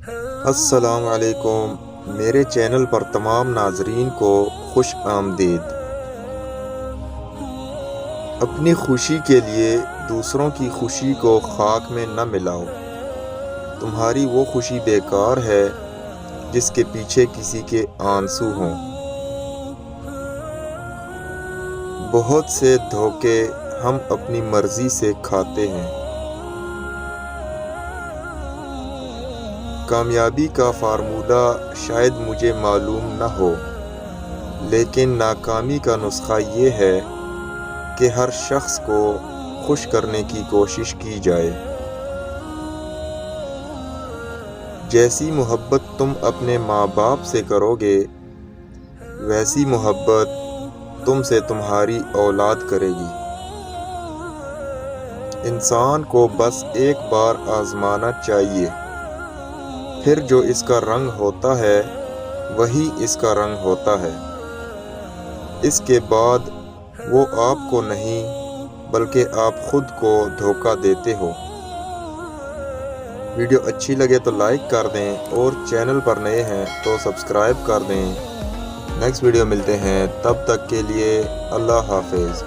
السلام علیکم، میرے چینل پر تمام ناظرین کو خوش آمدید۔ اپنی خوشی کے لیے دوسروں کی خوشی کو خاک میں نہ ملاؤ۔ تمہاری وہ خوشی بیکار ہے جس کے پیچھے کسی کے آنسو ہوں۔ بہت سے دھوکے ہم اپنی مرضی سے کھاتے ہیں۔ کامیابی کا فارمولہ شاید مجھے معلوم نہ ہو، لیکن ناکامی کا نسخہ یہ ہے کہ ہر شخص کو خوش کرنے کی کوشش کی جائے۔ جیسی محبت تم اپنے ماں باپ سے کرو گے، ویسی محبت تم سے تمہاری اولاد کرے گی۔ انسان کو بس ایک بار آزمانا چاہیے، پھر جو اس کا رنگ ہوتا ہے وہی اس کا رنگ ہوتا ہے۔ اس کے بعد وہ آپ کو نہیں بلکہ آپ خود کو دھوکہ دیتے ہو۔ ویڈیو اچھی لگے تو لائک کر دیں اور چینل پر نئے ہیں تو سبسکرائب کر دیں۔ نیکسٹ ویڈیو ملتے ہیں، تب تک کے لیے اللہ حافظ۔